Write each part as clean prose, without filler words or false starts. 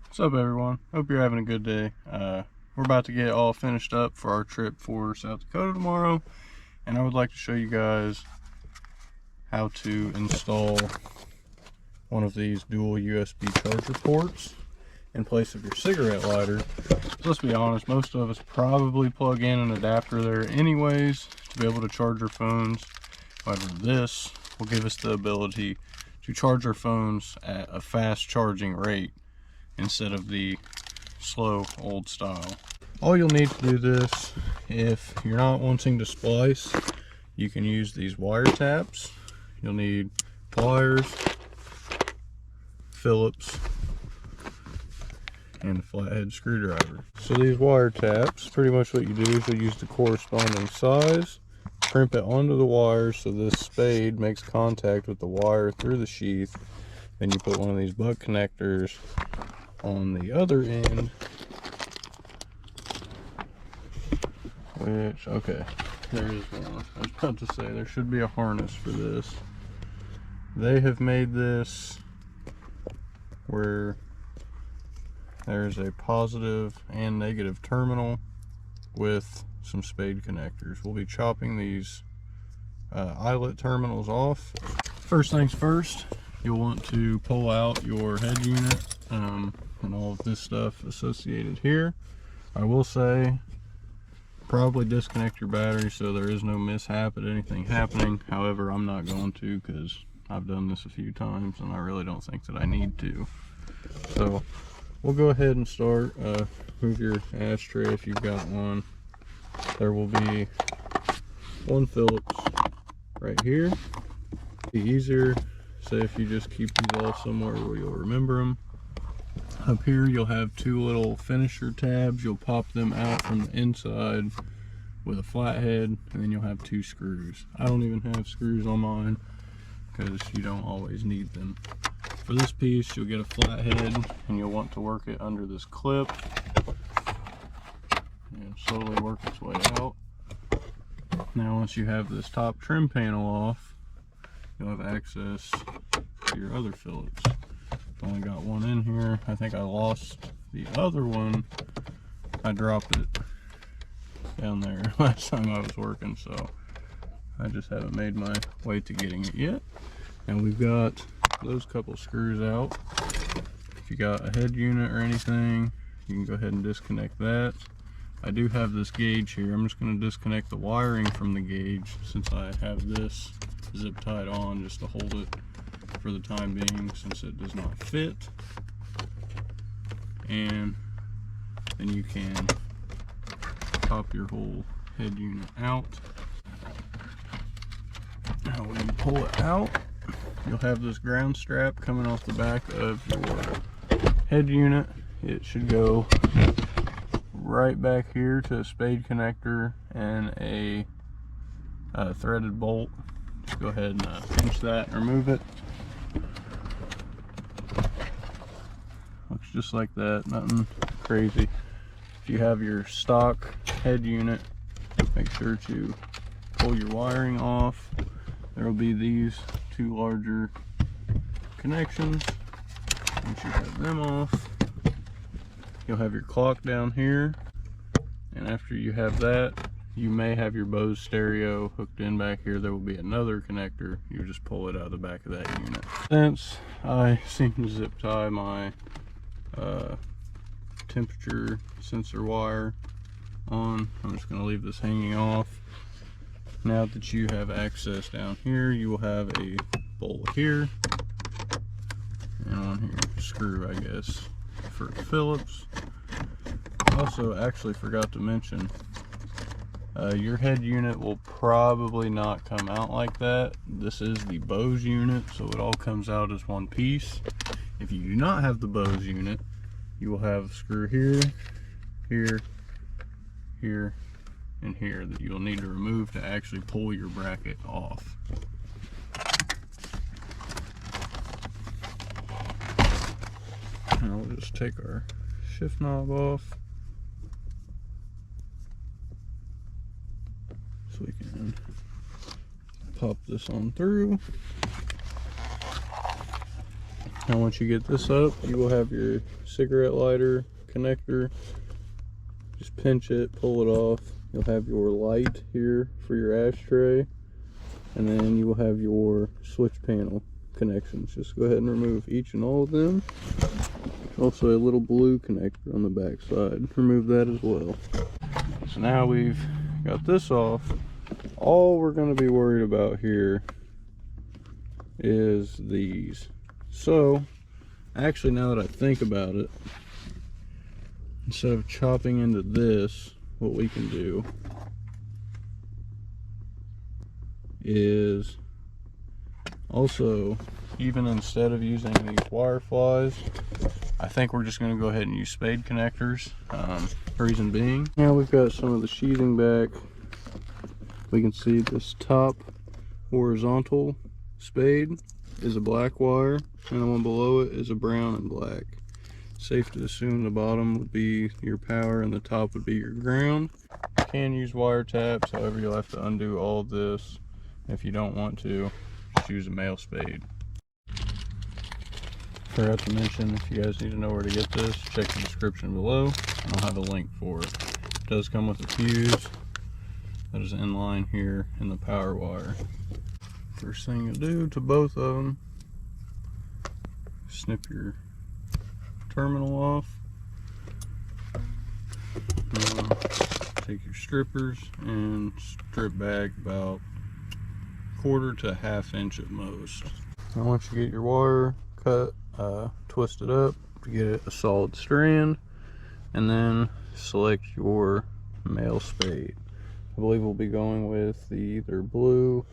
What's up, everyone? Hope you're having a good day. We're about to get all finished up for our trip for South Dakota tomorrow, and I would like to show you guys how to install one of these dual USB charger ports in place of your cigarette lighter. So let's be honest, most of us probably plug in an adapter there anyways to be able to charge our phones. However, this will give us the ability to charge our phones at a fast charging rate instead of the slow old style. All you'll need to do this, if you're not wanting to splice, you can use these wire taps. You'll need pliers, Phillips, and a flathead screwdriver. So these wire taps, pretty much what you do is you'll use the corresponding size, crimp it onto the wire so this spade makes contact with the wire through the sheath. Then you put one of these butt connectors on the other end, which, okay, there is one. I was about to say there should be a harness for this. They have made this where there's a positive and negative terminal with some spade connectors. We'll be chopping these eyelet terminals off. First things first, you'll want to pull out your head unit and all of this stuff associated here. I will say probably disconnect your battery so there is no mishap at anything happening. However, I'm not going to because I've done this a few times and I really don't think that I need to. So we'll go ahead and start. Move your ashtray if you've got one. There will be one Phillips right here. Be easier, say if you just keep these all somewhere where you'll remember them. Up here you'll have two little finisher tabs. You'll pop them out from the inside with a flathead, and then you'll have two screws. I don't even have screws on mine because you don't always need them. For this piece you'll get a flathead and you'll want to work it under this clip and slowly work its way out. Now once you have this top trim panel off, you'll have access to your other Phillips. Only got one in here. I think I lost the other one. I dropped it down there last time I was working, so I just haven't made my way to getting it yet. And we've got those couple screws out. If you got a head unit or anything, you can go ahead and disconnect that. I do have this gauge here. I'm just going to disconnect the wiring from the gauge since I have this zip tied on just to hold it for the time being since it does not fit. And then you can pop your whole head unit out. Now when you pull it out, you'll have this ground strap coming off the back of your head unit. It should go right back here to a spade connector and a threaded bolt. Just go ahead and pinch that and remove it. Looks just like that, nothing crazy. If you have your stock head unit, make sure to pull your wiring off. There will be these two larger connections. Once you have them off, you'll have your clock down here, and after you have that, you may have your Bose stereo hooked in back here. There will be another connector. You just pull it out of the back of that unit. Since I seem to zip tie my temperature sensor wire on, I'm just going to leave this hanging off. Now that you have access down here, you will have a bolt here and one here, screw I guess for Phillips. Also, actually forgot to mention, your head unit will probably not come out like that. This is the Bose unit, so it all comes out as one piece. If you do not have the Bose unit, you will have a screw here, here, here, and here that you'll need to remove to actually pull your bracket off. Now we'll just take our shift knob off so we can pop this on through. Now once you get this up, you will have your cigarette lighter connector. Just pinch it, pull it off. You'll have your light here for your ashtray, and then you will have your switch panel connections. Just go ahead and remove each and all of them. Also a little blue connector on the back side. Remove that as well. So now we've got this off. All we're going to be worried about here is these. So actually, now that I think about it, instead of chopping into this, what we can do is also, even instead of using these wire flies, I think we're just going to go ahead and use spade connectors. Reason being, now we've got some of the sheathing back. We can see this top horizontal spade is a black wire, and the one below it is a brown and black. Safe to assume the bottom would be your power and the top would be your ground. You can use wire taps, however you'll have to undo all of this. If you don't want to, just use a male spade. Forgot to mention, if you guys need to know where to get this, check the description below and I'll have a link for it. It does come with a fuse that is in line here in the power wire. First thing you do to both of them, snip your terminal off. Take your strippers and strip back about 1/4 to 1/2 inch at most. Now once you get your wire cut, twist it up to get it a solid strand, and then select your male spade. I believe we'll be going with the either blue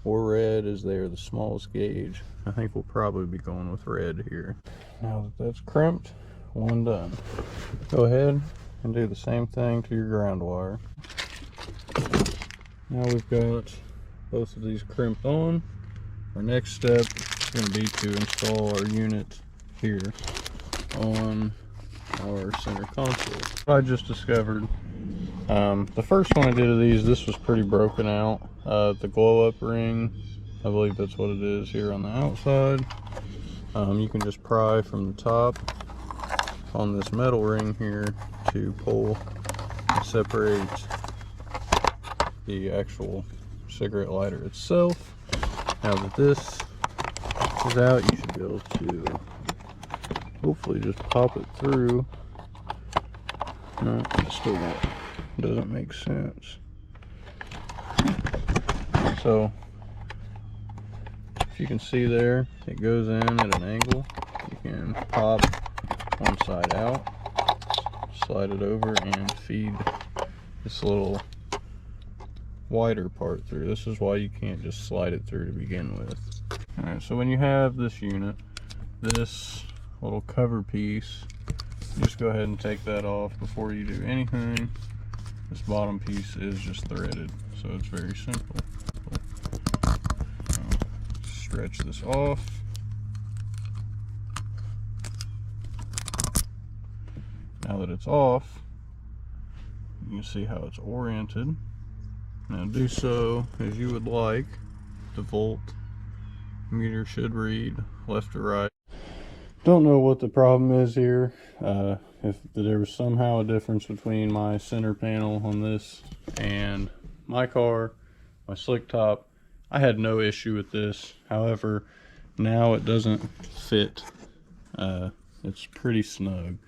or red, as they are the smallest gauge. I think we'll probably be going with red here. Now that that's crimped, one done. Go ahead and do the same thing to your ground wire. Now we've got both of these crimped on. Our next step is going to be to install our unit here on our center console. I just discovered the first one I did of these, this was pretty broken out. The glow up ring, I believe that's what it is here on the outside. You can just pry from the top on this metal ring here to pull and separate the actual cigarette lighter itself. Now that this is out, you should be able to hopefully just pop it through. No, it still doesn't make sense. So if you can see there, it goes in at an angle. You can pop one side out, slide it over, and feed this little wider part through. This is why you can't just slide it through to begin with. Alright, so when you have this unit, this little cover piece, just go ahead and take that off before you do anything. This bottom piece is just threaded, so it's very simple. Stretch this off. Now that it's off, you can see how it's oriented. Now do so as you would like. The volt meter should read left to right. Don't know what the problem is here. If there was somehow a difference between my center panel on this and my car, my slick top, I had no issue with this. However, now it doesn't fit. It's pretty snug.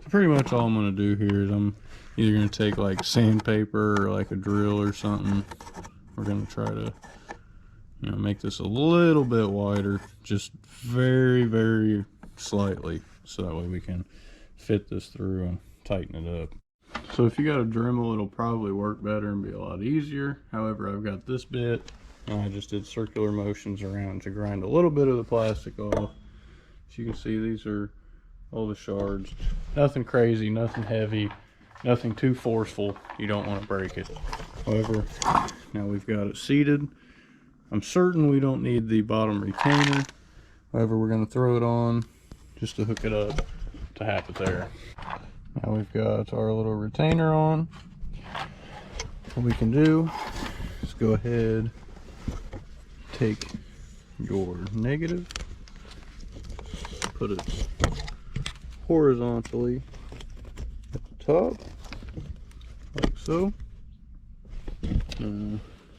Pretty much all I'm going to do here is I'm either going to take like sandpaper or like a drill or something. We're going to try to, you know, make this a little bit wider, just very, very slightly, so that way we can fit this through and tighten it up. So if you got a Dremel, it'll probably work better and be a lot easier. However, I've got this bit, and I just did circular motions around to grind a little bit of the plastic off. As you can see, these are all the shards. Nothing crazy, nothing heavy, nothing too forceful. You don't want to break it. However, now we've got it seated. I'm certain we don't need the bottom retainer. However, we're going to throw it on just to hook it up to have it there. Now we've got our little retainer on. What we can do is go ahead, take your negative, put it horizontally at the top, like so.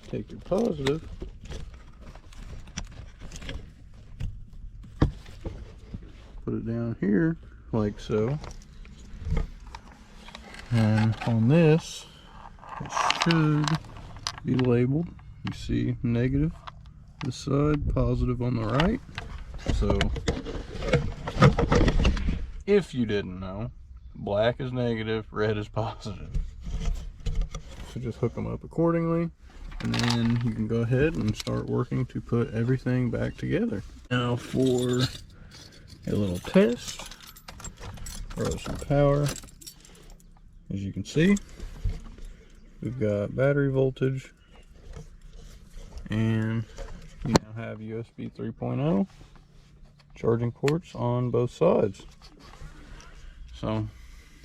Take your positive, put it down here, like so. And on this, it should be labeled. You see negative this side, positive on the right. So if you didn't know, black is negative, red is positive. So just hook them up accordingly, and then you can go ahead and start working to put everything back together. Now for a little test, throw some power. As you can see, we've got battery voltage, and you now have USB 3.0 charging ports on both sides. So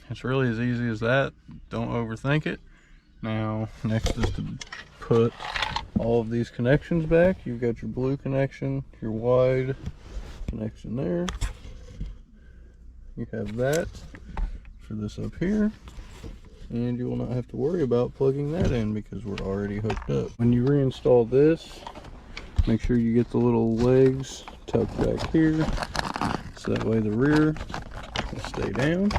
it's really as easy as that. Don't overthink it. Now next is to put all of these connections back. You've got your blue connection, your wide connection there. You have that for this up here, and you will not have to worry about plugging that in because we're already hooked up. When you reinstall this, make sure you get the little legs tucked back here, so that way the rear will stay down.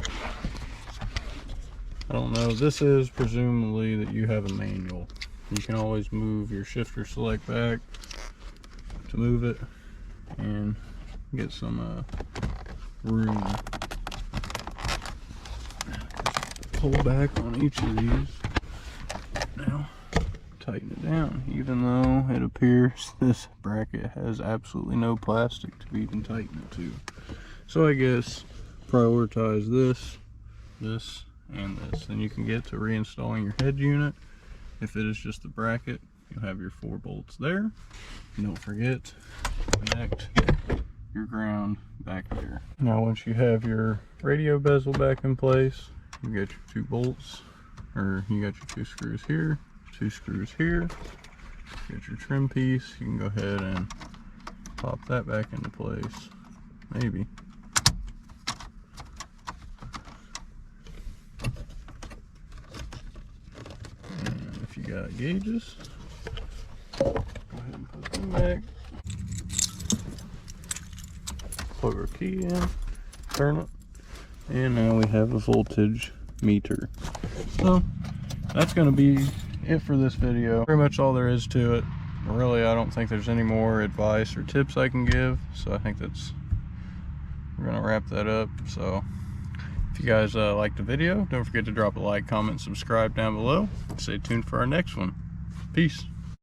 I don't know, this is presumably that you have a manual. You can always move your shifter select back to move it and get some room. Pull back on each of these. Now tighten it down, even though it appears this bracket has absolutely no plastic to even tighten it to. So I guess prioritize this, this, and this. Then you can get to reinstalling your head unit. If it is just the bracket, you'll have your 4 bolts there. And don't forget to connect your ground back there. Now once you have your radio bezel back in place, you got your 2 bolts, or you got your 2 screws here, 2 screws here. You got your trim piece. You can go ahead and pop that back into place. Maybe. And if you got gauges, go ahead and put them back. Plug our key in, turn it, and now we have a voltage meter. So that's going to be it for this video. Pretty much all there is to it. Really, I don't think there's any more advice or tips I can give, so I think we're going to wrap that up. So if you guys liked the video, don't forget to drop a like, comment, subscribe down below. Stay tuned for our next one. Peace.